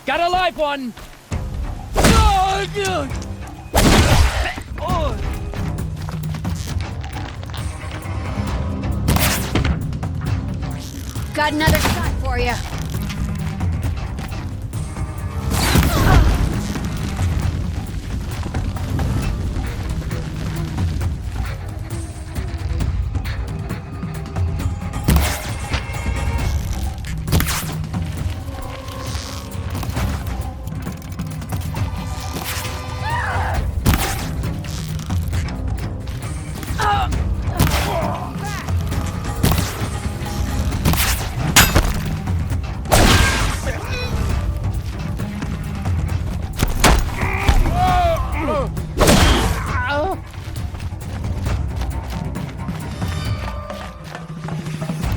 Got a live one! Oh, dude. Oh. Got another shot for you.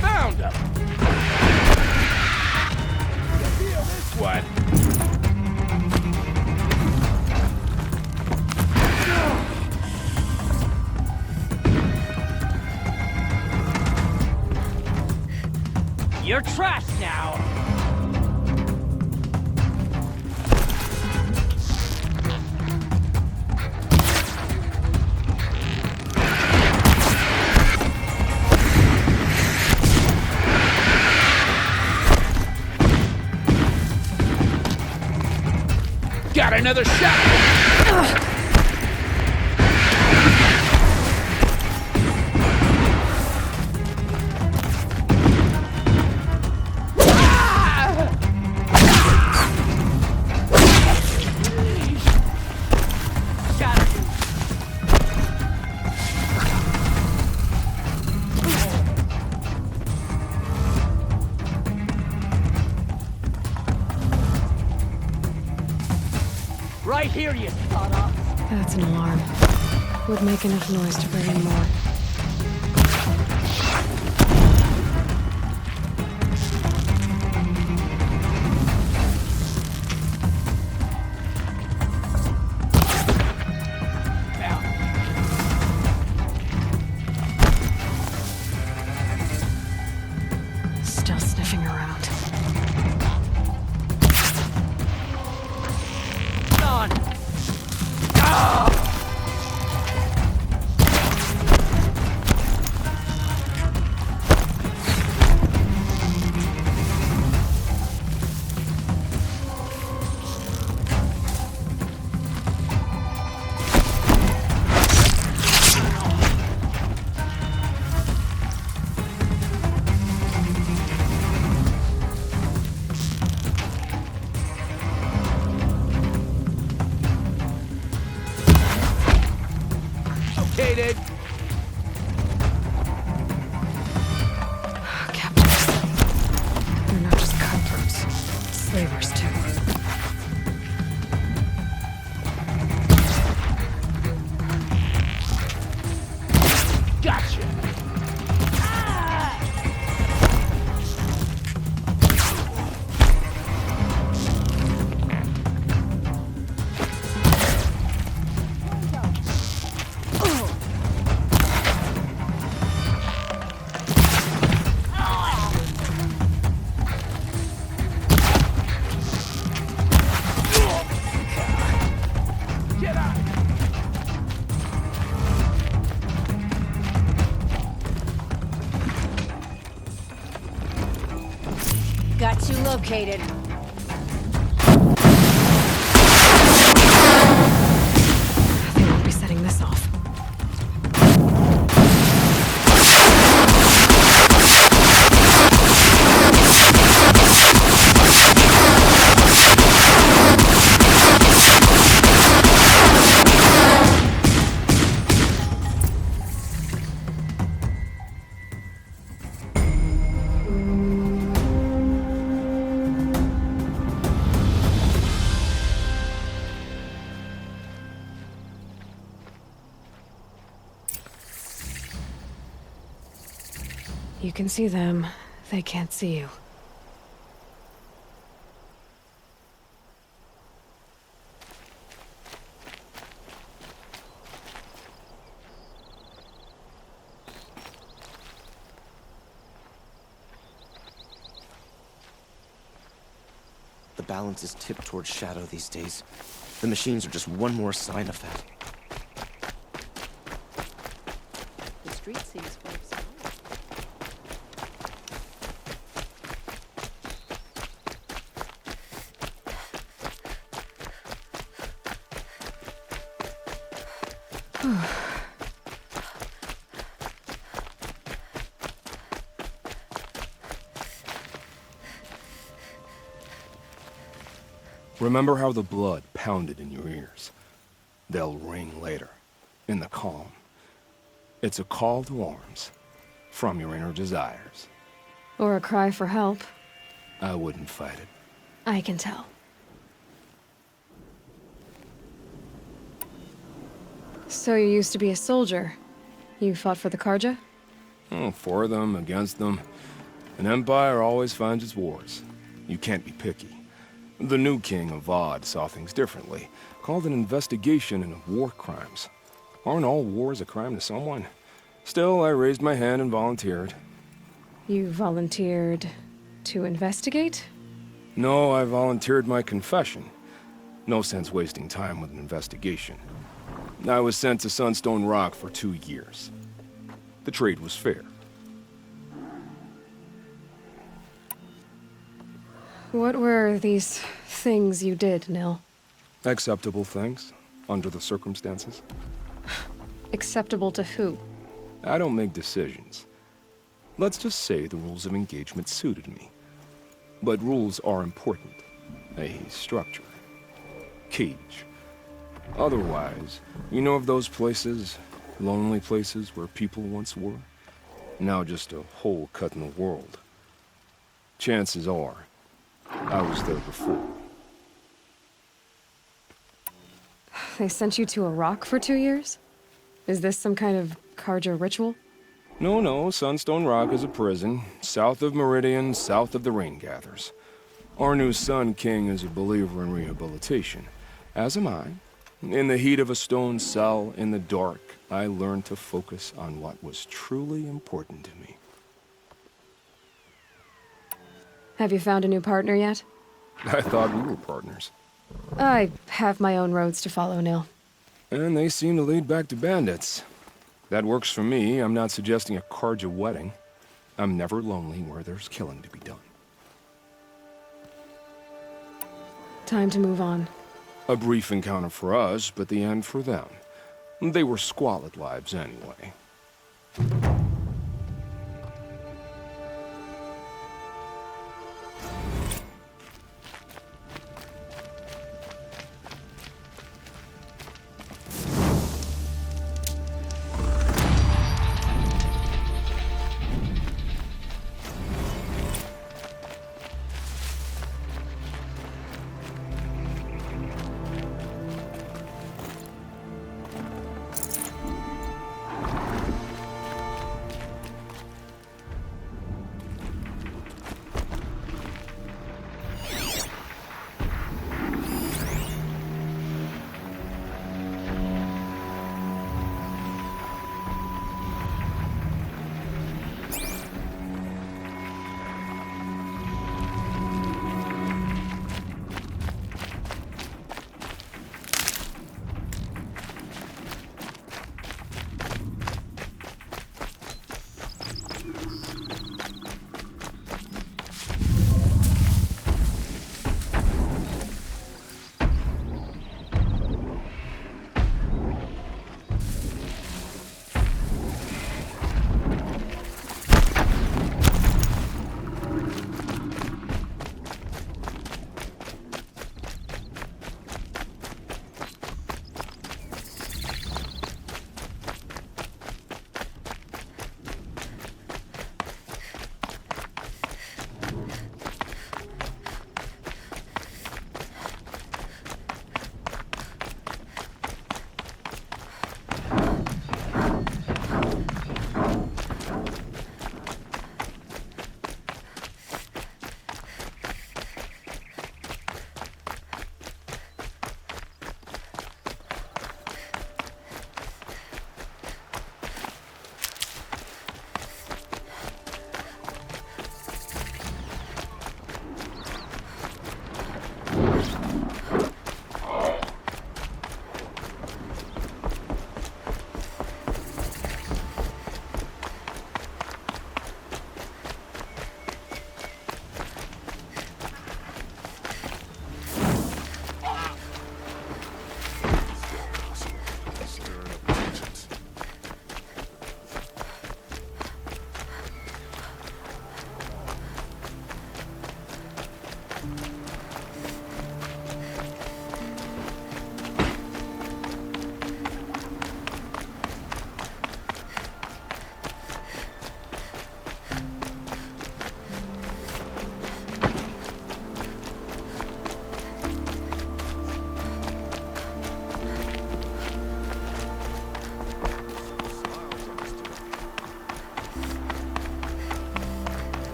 Found him! You feel this one? You're trash now! Got another shot! Right here, you sawed-off. That's an alarm. Would make enough noise to bring in more. Still sniffing around. On. Ah! Located. Captives. They're not just cutthroats. Slavers, too. Gotcha. Get out! Got you located. They won't be setting this off. You can see them. They can't see you. balance is tipped towards shadow these days. The machines are just one more sign of that. The street seems full of sound. Remember how the blood pounded in your ears? They'll ring later, in the calm. It's a call to arms, from your inner desires. Or a cry for help. I wouldn't fight it. I can tell. So you used to be a soldier. You fought for the Karja? Oh, for them, against them. An empire always finds its wars. You can't be picky. The new king of Vod saw things differently. Called an investigation into war crimes. Aren't all wars a crime to someone? Still, I raised my hand and volunteered. You volunteered to investigate? No, I volunteered my confession. No sense wasting time with an investigation. I was sent to Sunstone Rock for 2 years. The trade was fair. What were these things you did, Nil? Acceptable things, under the circumstances. Acceptable to who? I don't make decisions. Let's just say the rules of engagement suited me. But rules are important. A structure. Cage. Otherwise, you know of those places, lonely places where people once were? Now just a hole cut in the world. Chances are, I was there before. They sent you to a rock for 2 years? Is this some kind of Karja ritual? No, Sunstone Rock is a prison, south of Meridian, south of the Rain Gathers. Our new Sun King is a believer in rehabilitation, as am I. In the heat of a stone cell, in the dark, I learned to focus on what was truly important to me. Have you found a new partner yet? I thought we were partners. I have my own roads to follow, Nil. And they seem to lead back to bandits. That works for me. I'm not suggesting a Karja wedding. I'm never lonely where there's killing to be done. Time to move on. A brief encounter for us, but the end for them. They were squalid lives anyway.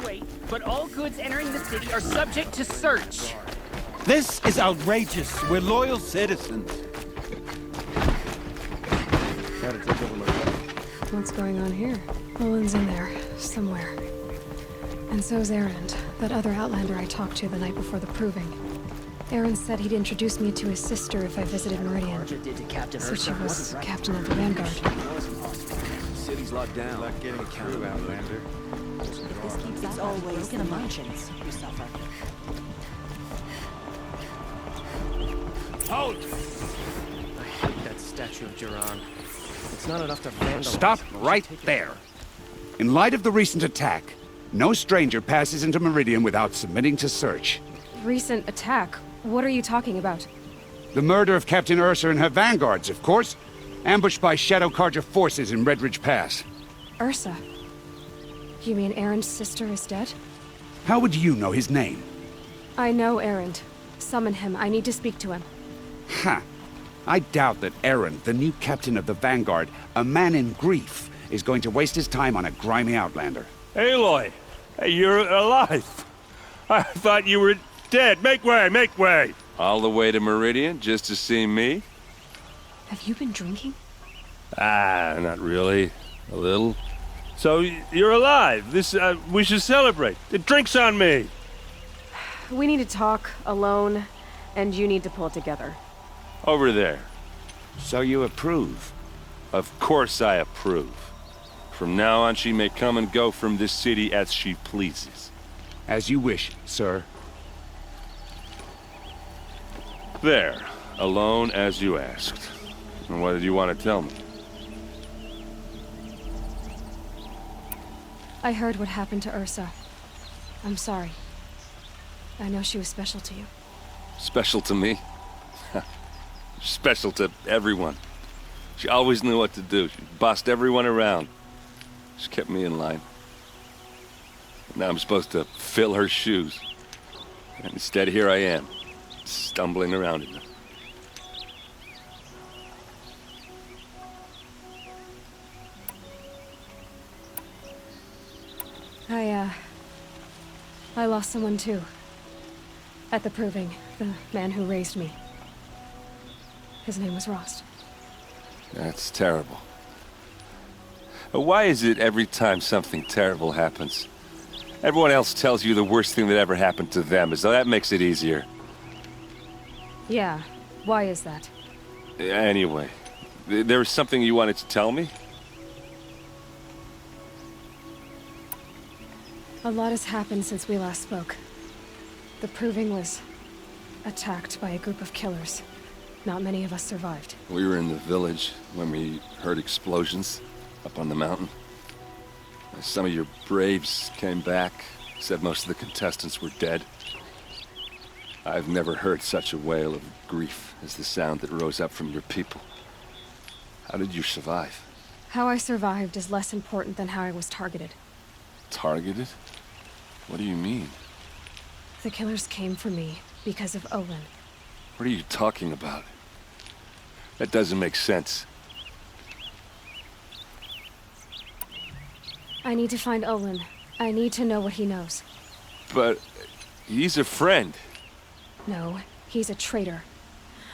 wait, but all goods entering the city are subject to search. This is outrageous. We're loyal citizens. What's going on here? Olin's in there, somewhere. And so's Erend, that other Outlander I talked to the night before the proving. Erend said he'd introduce me to his sister if I visited Meridian. So she was captain of the Vanguard. City's locked down. Like getting a crew, Outlander. If this keeps up, always broken emotions you suffer. Halt! I hate that statue of Jiran. It's not enough to vandalize. Stop right there. In light of the recent attack, no stranger passes into Meridian without submitting to search. Recent attack? What are you talking about? The murder of Captain Ursa and her vanguards, of course. Ambushed by Shadow Carja forces in Redridge Pass. Ursa? You mean Erend's sister is dead? How would you know his name? I know Erend. Summon him. I need to speak to him. Ha! I doubt that Erend, the new captain of the Vanguard, a man in grief, is going to waste his time on a grimy Outlander. Aloy! Hey, you're alive! I thought you were dead. Make way, make way! All the way to Meridian just to see me? Have you been drinking? Ah, not really. A little. So, you're alive. We should celebrate. The drink's on me! We need to talk, alone, and you need to pull it together. Over there. So you approve? Of course I approve. From now on, she may come and go from this city as she pleases. As you wish, sir. There. Alone as you asked. And what did you want to tell me? I heard what happened to Ursa. I'm sorry. I know she was special to you. Special to me? Special to everyone. She always knew what to do. She bossed everyone around. She kept me in line. Now I'm supposed to fill her shoes. And instead, here I am, stumbling around in them. I lost someone too. At the proving, the man who raised me. His name was Rost. That's terrible. Why is it every time something terrible happens, everyone else tells you the worst thing that ever happened to them, as though that makes it easier? Yeah, why is that? Anyway, there was something you wanted to tell me? A lot has happened since we last spoke. The proving was attacked by a group of killers. Not many of us survived. We were in the village when we heard explosions up on the mountain. Some of your braves came back, said most of the contestants were dead. I've never heard such a wail of grief as the sound that rose up from your people. How did you survive? How I survived is less important than how I was targeted. Targeted? What do you mean? The killers came for me because of Olin. What are you talking about? That doesn't make sense. I need to find Olin. I need to know what he knows. But he's a friend. No, he's a traitor.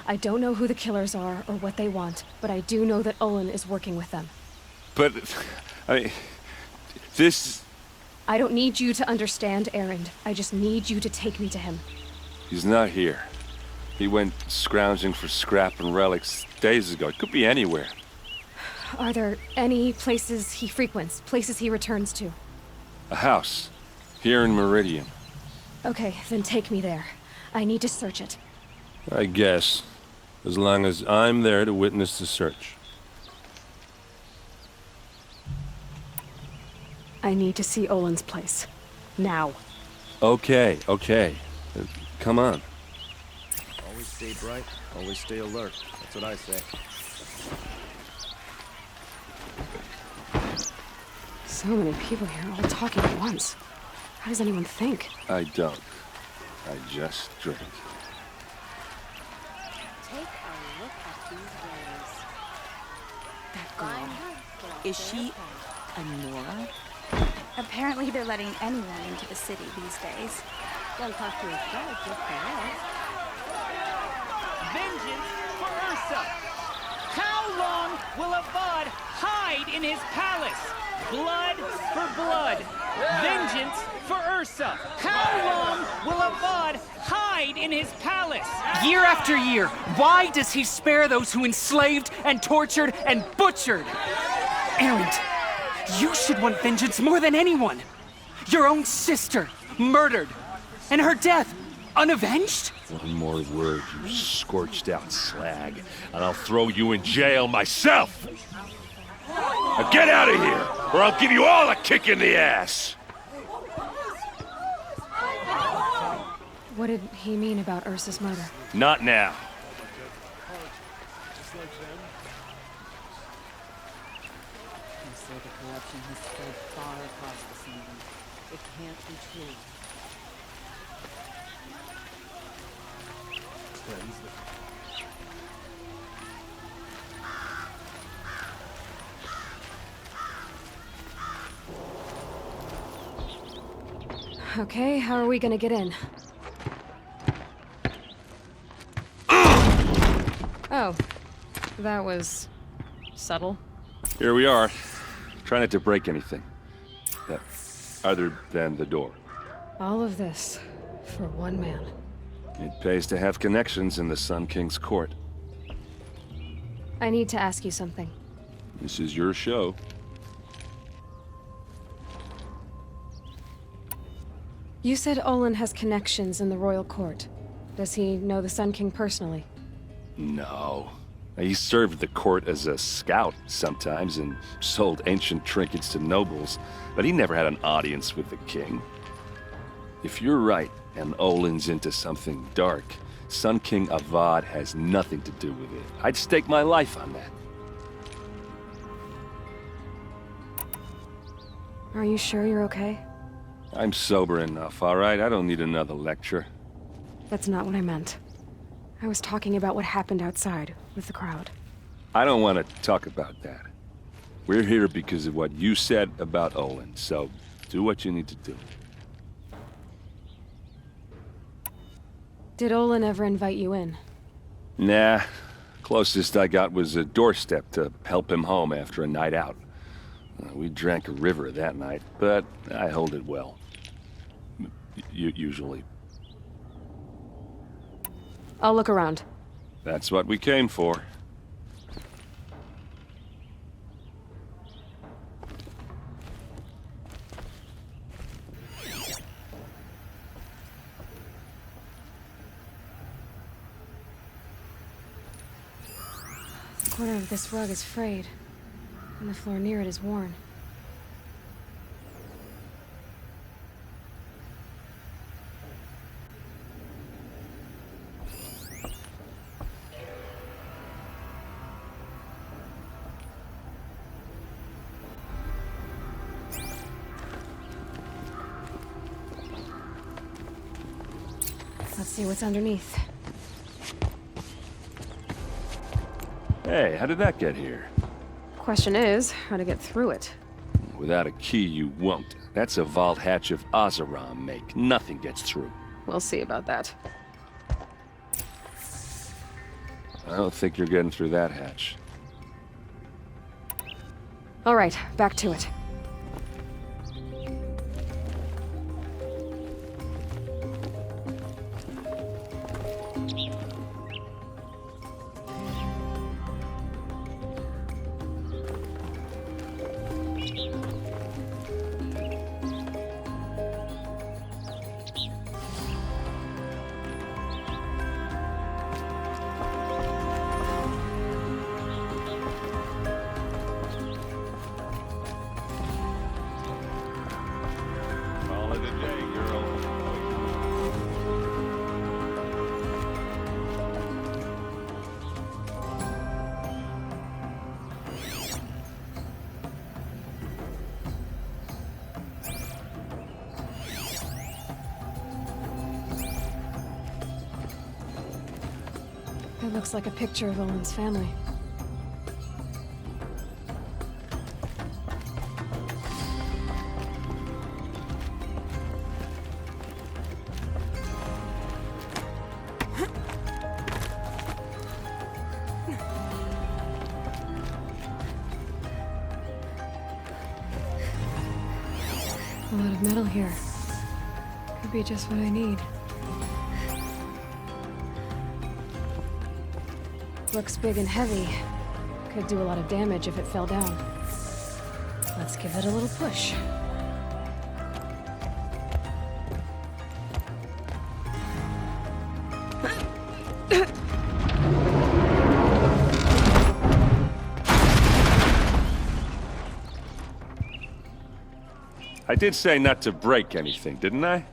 I don't know who the killers are or what they want, but I do know that Olin is working with them. But, this... I don't need you to understand, Erend. I just need you to take me to him. He's not here. He went scrounging for scrap and relics days ago. It could be anywhere. Are there any places he frequents, places he returns to? A house. Here in Meridian. Okay, then take me there. I need to search it. I guess. As long as I'm there to witness the search. I need to see Olin's place. Now. Okay. Come on. Always stay bright, always stay alert. That's what I say. So many people here, all talking at once. How does anyone think? I don't. I just drink. Take a look at these waves. That girl. Is she a Nora? Apparently they're letting anyone into the city these days. Don't talk to his judge, just correct. Vengeance for Ursa! How long will Avad hide in his palace? Blood for blood. Vengeance for Ursa. How long will Avad hide in his palace? Year after year, why does he spare those who enslaved and tortured and butchered? Erend, you should want vengeance more than anyone. Your own sister, murdered, and her death, unavenged? One more word, you scorched out slag, and I'll throw you in jail myself! Now get out of here, or I'll give you all a kick in the ass! What did he mean about Ursa's murder? Not now. You say the corruption has spread far across the kingdom. It can't be true. Okay, how are we gonna get in? Oh, that was subtle. Here we are. Try not to break anything. Other than the door. All of this for one man. It pays to have connections in the Sun King's court. I need to ask you something. This is your show. You said Olin has connections in the royal court. Does he know the Sun King personally? No. He served the court as a scout sometimes and sold ancient trinkets to nobles, but he never had an audience with the king. If you're right, and Olin's into something dark, Sun King Avad has nothing to do with it. I'd stake my life on that. Are you sure you're okay? I'm sober enough, all right? I don't need another lecture. That's not what I meant. I was talking about what happened outside, with the crowd. I don't want to talk about that. We're here because of what you said about Olin, so do what you need to do. Did Olin ever invite you in? Nah. Closest I got was a doorstep to help him home after a night out. We drank a river that night, but I hold it well. Usually. I'll look around. That's what we came for. The corner of this rug is frayed, and the floor near it is worn. Let's see what's underneath. Hey, how did that get here? Question is, how to get through it. Without a key, you won't. That's a vault hatch of Oseram make. Nothing gets through. We'll see about that. I don't think you're getting through that hatch. All right, back to it. Call it a day, girl. It looks like a picture of Olin's family. of metal here. Could be just what I need. Looks big and heavy. Could do a lot of damage if it fell down. Let's give it a little push. I did say not to break anything, didn't I?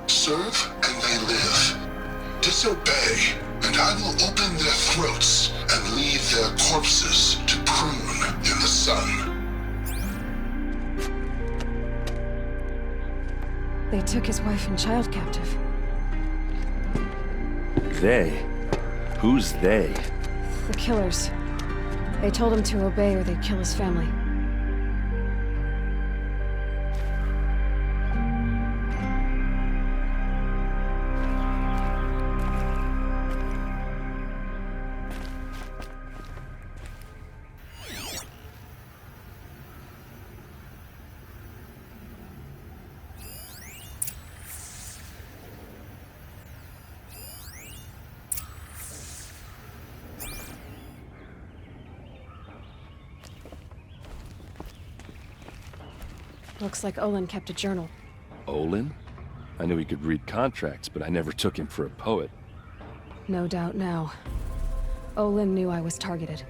Serve and they live. Disobey, and I will open their throats and leave their corpses to prune in the sun. They took his wife and child captive. They? Who's they? The killers. They told him to obey or they'd kill his family. Looks like Olin kept a journal. Olin? I knew he could read contracts, but I never took him for a poet. No doubt now. Olin knew I was targeted.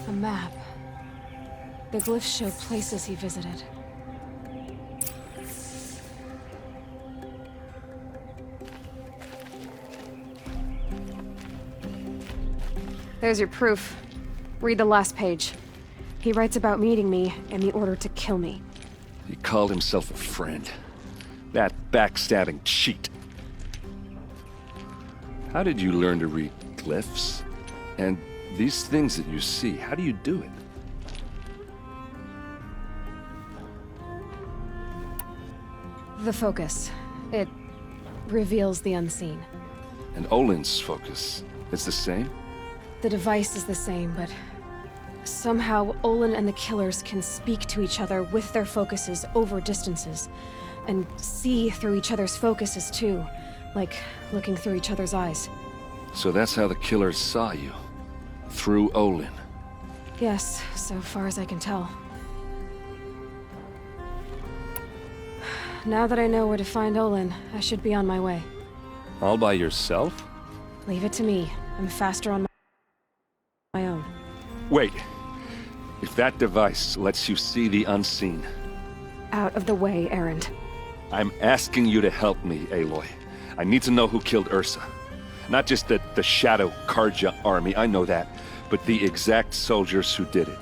A map. The glyphs show places he visited. There's your proof. Read the last page. He writes about meeting me and the order to kill me. He called himself a friend. That backstabbing cheat. How did you learn to read glyphs? And these things that you see, how do you do it? The focus. It reveals the unseen. And Olin's focus, it's the same? The device is the same, but somehow Olin and the killers can speak to each other with their focuses over distances, and see through each other's focuses too, like looking through each other's eyes. So that's how the killers saw you? Through Olin? Yes, so far as I can tell. Now that I know where to find Olin, I should be on my way. All by yourself? Leave it to me. I'm faster on my own. Wait. If that device lets you see the unseen... Out of the way, Erend. I'm asking you to help me, Aloy. I need to know who killed Ursa. Not just the Shadow Karja army, I know that, but the exact soldiers who did it.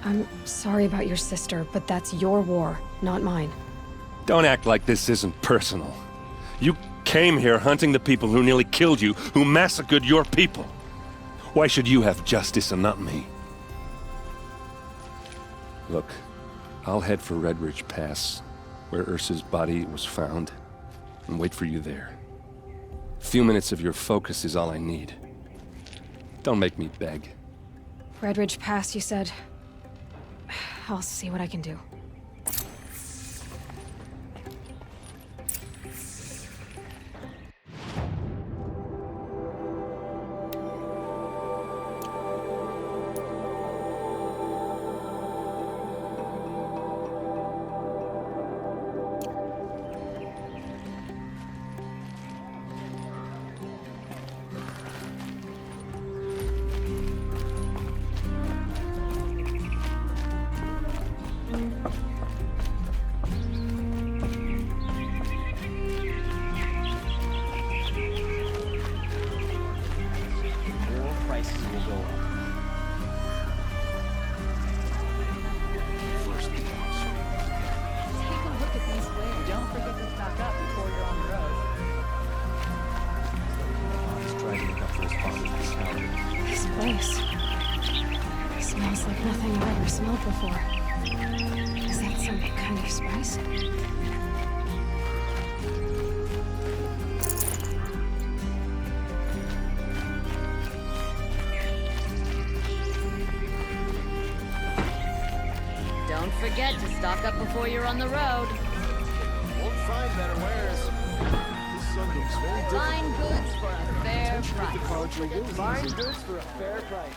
I'm sorry about your sister, but that's your war, not mine. Don't act like this isn't personal. You came here hunting the people who nearly killed you, who massacred your people. Why should you have justice and not me? Look, I'll head for Red Ridge Pass, where Ursa's body was found, and wait for you there. A few minutes of your focus is all I need. Don't make me beg. Red Ridge Pass, you said? I'll see what I can do. This smells like nothing I've ever smelled before. Is that some kind of spice? Don't forget to stock up before you're on the road. Won't find better wares. This sun looks very different. Fine goods for a fair price. Fine goods for a fair price.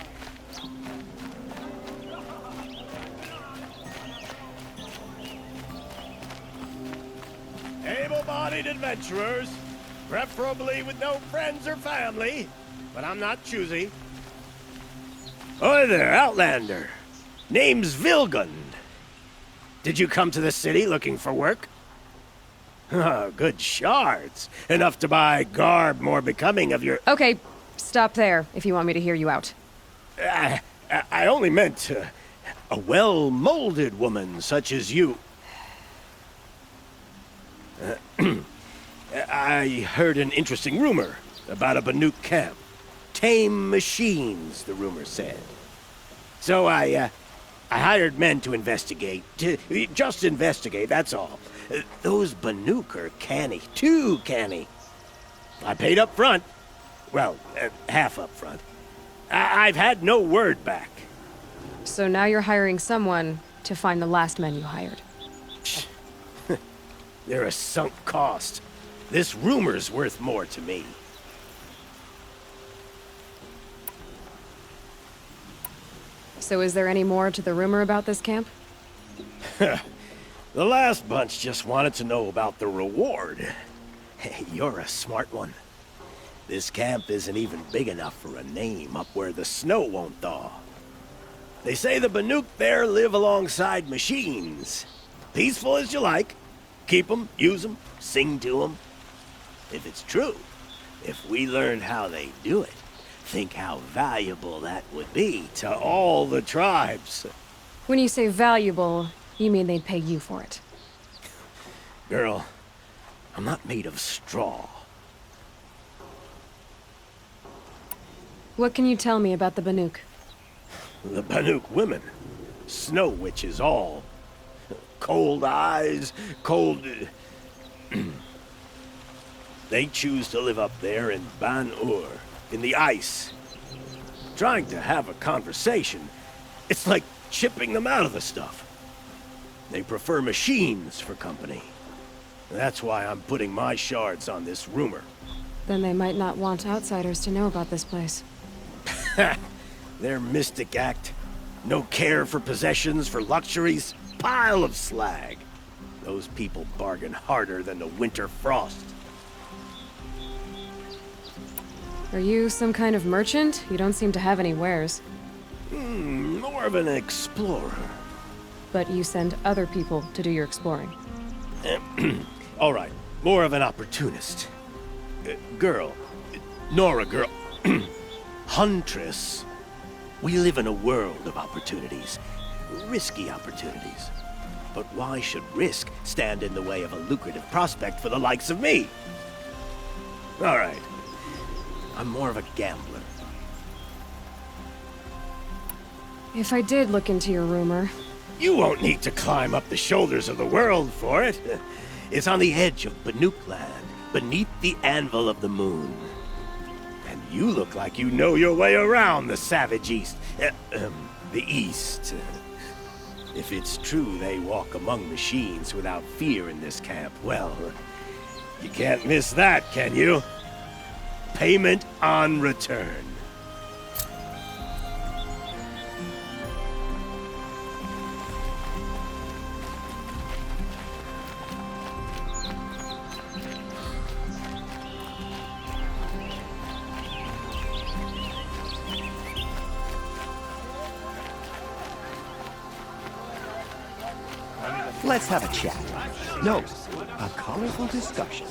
Able-bodied adventurers, preferably with no friends or family, but I'm not choosy. Oi there, Outlander. Name's Vilgund. Did you come to the city looking for work? Oh, good shards. Enough to buy garb more becoming of your... Okay, stop there if you want me to hear you out. I only meant a well-molded woman such as you. I heard an interesting rumor about a Banuk camp. Tame machines, the rumor said. So I hired men to investigate. Just investigate, that's all. Those Banuk are canny, too canny. I paid up front. Well, half up front. I've had no word back. So now you're hiring someone to find the last men you hired. They're a sunk cost. This rumor's worth more to me. So is there any more to the rumor about this camp? The last bunch just wanted to know about the reward. You're a smart one. This camp isn't even big enough for a name up where the snow won't thaw. They say the Banuk there live alongside machines. Peaceful as you like. Keep 'em, use 'em, sing to 'em. If it's true, if we learned how they do it, think how valuable that would be to all the tribes. When you say valuable, you mean they'd pay you for it. Girl, I'm not made of straw. What can you tell me about the Banuk? The Banuk women. Snow witches all. Cold eyes, cold... They choose to live up there in Ban-Ur, in the ice. Trying to have a conversation, it's like chipping them out of the stuff. They prefer machines for company. That's why I'm putting my shards on this rumor. Then they might not want outsiders to know about this place. Their mystic act. No care for possessions, for luxuries. Pile of slag. Those people bargain harder than the winter frost. Are you some kind of merchant? You don't seem to have any wares. More of an explorer. But you send other people to do your exploring. All right, more of an opportunist. Girl. Nora girl. Huntress. We live in a world of opportunities. Risky opportunities. But why should risk stand in the way of a lucrative prospect for the likes of me? All right. I'm more of a gambler. If I did look into your rumor... You won't need to climb up the shoulders of the world for it. It's on the edge of Banuk land, beneath the anvil of the moon. And you look like you know your way around the savage east. The east. If it's true they walk among machines without fear in this camp, well, you can't miss that, can you? Payment on return. Let's have a chat. No, a colorful discussion.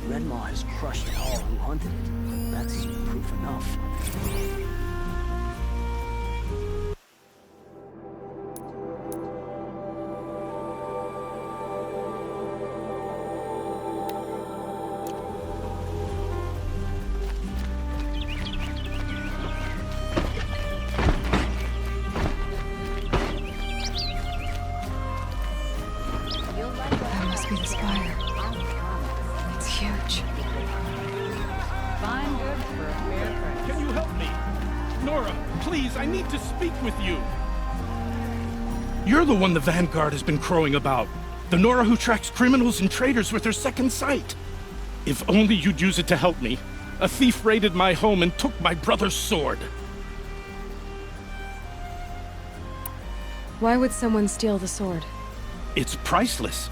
Red Maw has crushed all who hunted it. That's proof enough. That must be the spire. It's huge. Fine goods for a fair price. Can you help me? Nora, please, I need to speak with you. You're the one the Vanguard has been crowing about. The Nora who tracks criminals and traitors with her second sight. If only you'd use it to help me. A thief raided my home and took my brother's sword. Why would someone steal the sword? It's priceless.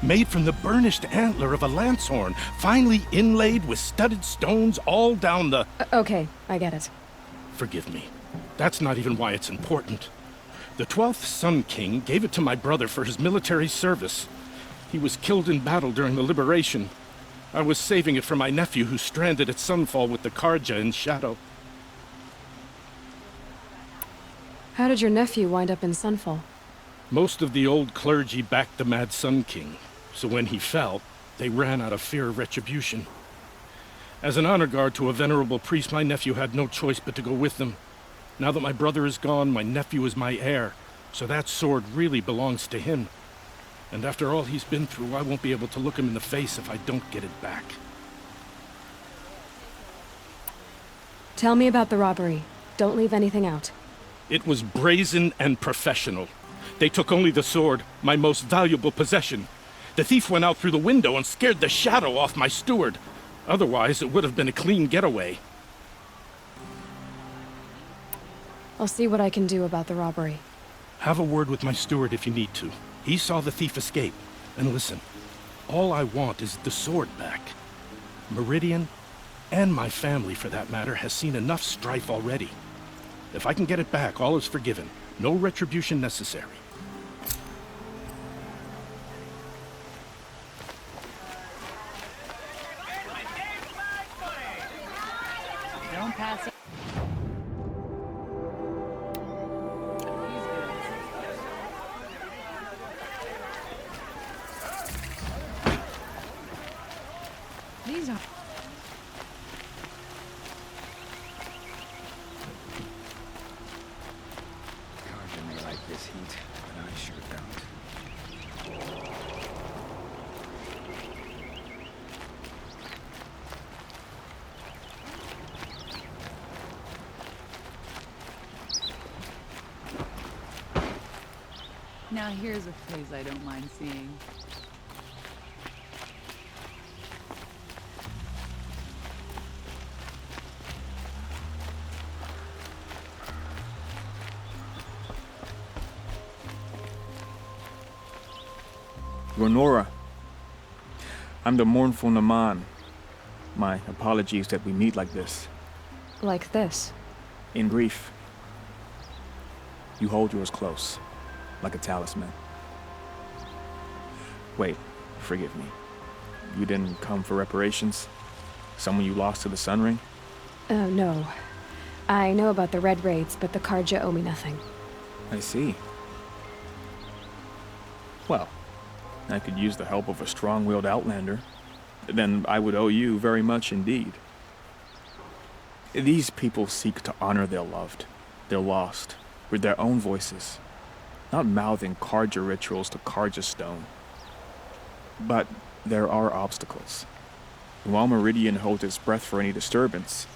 Made from the burnished antler of a lancehorn, finely inlaid with studded stones all down the... Okay, I get it. Forgive me. That's not even why it's important. The 12th Sun King gave it to my brother for his military service. He was killed in battle during the Liberation. I was saving it for my nephew who's stranded at Sunfall with the Karja in Shadow. How did your nephew wind up in Sunfall? Most of the old clergy backed the Mad Sun King, so when he fell, they ran out of fear of retribution. As an honor guard to a venerable priest, my nephew had no choice but to go with them. Now that my brother is gone, my nephew is my heir, so that sword really belongs to him. And after all he's been through, I won't be able to look him in the face if I don't get it back. Tell me about the robbery. Don't leave anything out. It was brazen and professional. They took only the sword, my most valuable possession. The thief went out through the window and scared the shadow off my steward. Otherwise, it would have been a clean getaway. I'll see what I can do about the robbery. Have a word with my steward if you need to. He saw the thief escape. And listen, all I want is the sword back. Meridian, and my family for that matter, has seen enough strife already. If I can get it back, all is forgiven. No retribution necessary. Don't pass it. These are... Karja may like this heat, but I sure don't. Now here's a place I don't mind seeing. Ronora, I'm the mournful Naman. My apologies that we meet like this. Like this? In grief. You hold yours close, like a talisman. Wait, forgive me. You didn't come for reparations? Someone you lost to the Sun Ring? No. I know about the Red Raids, but the Karja owe me nothing. I see. Well, I could use the help of a strong-willed outlander. Then I would owe you very much indeed. These people seek to honor their loved, their lost, with their own voices, not mouthing Carja rituals to Carja stone. But there are obstacles. And while Meridian holds its breath for any disturbance,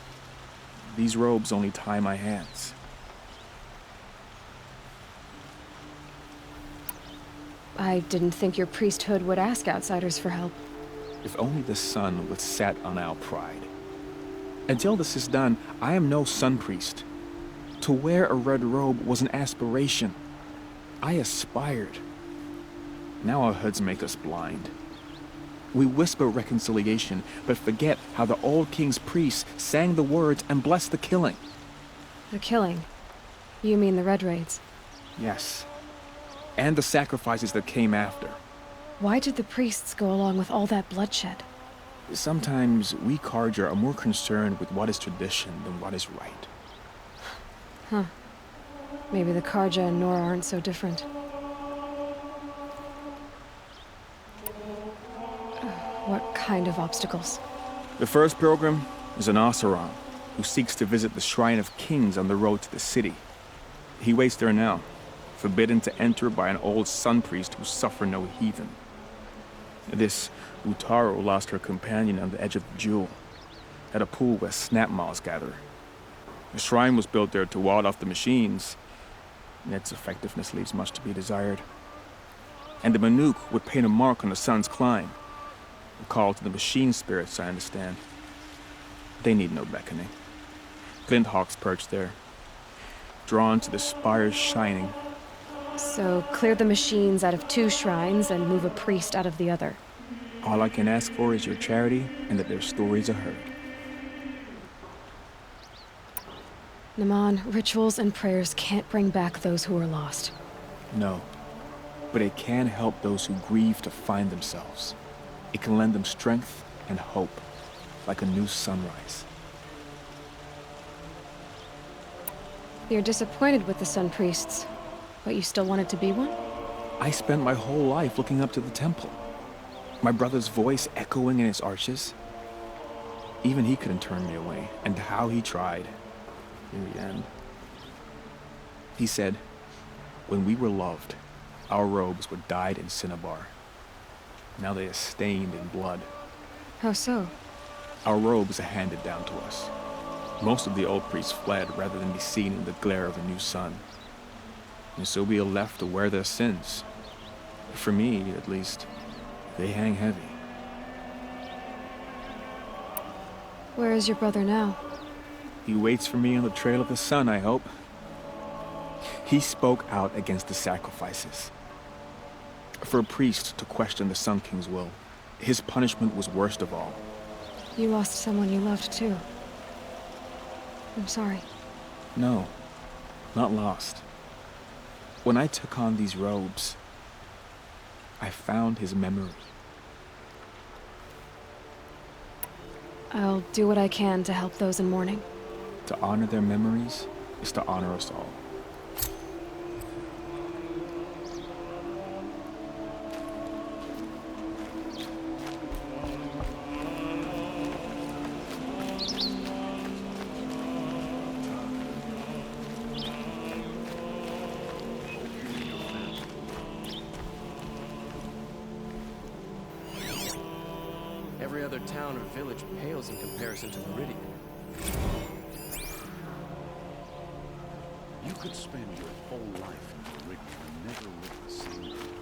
these robes only tie my hands. I didn't think your priesthood would ask outsiders for help. If only the sun would set on our pride. Until this is done, I am no sun priest. To wear a red robe was an aspiration. I aspired. Now our hoods make us blind. We whisper reconciliation, but forget how the old king's priests sang the words and blessed the killing. The killing? You mean the Red Raids? Yes. And the sacrifices that came after. Why did the priests go along with all that bloodshed? Sometimes we Carja are more concerned with what is tradition than what is right. Huh. Maybe the Carja and Nora aren't so different. What kind of obstacles? The first pilgrim is an Oseram who seeks to visit the Shrine of Kings on the road to the city. He waits there now, forbidden to enter by an old sun priest who suffered no heathen. This Utaro lost her companion on the edge of the Jewel, at a pool where snap moths gather. The shrine was built there to ward off the machines, and its effectiveness leaves much to be desired. And the Manuk would paint a mark on the sun's climb, a call to the machine spirits, I understand. They need no beckoning. Glint hawks perch there, drawn to the spires shining. So clear the machines out of 2 shrines and move a priest out of the other. All I can ask for is your charity and that their stories are heard. Naman, rituals and prayers can't bring back those who are lost. No, but it can help those who grieve to find themselves. It can lend them strength and hope, like a new sunrise. You're disappointed with the Sun Priests, but you still wanted to be one? I spent my whole life looking up to the temple. My brother's voice echoing in its arches. Even he couldn't turn me away, and how he tried. In the end. He said, when we were loved, our robes were dyed in cinnabar. Now they are stained in blood. How so? Our robes are handed down to us. Most of the old priests fled rather than be seen in the glare of a new sun. And so we are left to wear their sins. For me, at least, they hang heavy. Where is your brother now? He waits for me on the trail of the sun, I hope. He spoke out against the sacrifices. For a priest to question the Sun King's will, his punishment was worst of all. You lost someone you loved too. I'm sorry. No, not lost. When I took on these robes, I found his memory. I'll do what I can to help those in mourning. To honor their memories is to honor us all. Every other town or village pales in comparison to Meridian. You could spend your whole life in Meridian and never live the same life.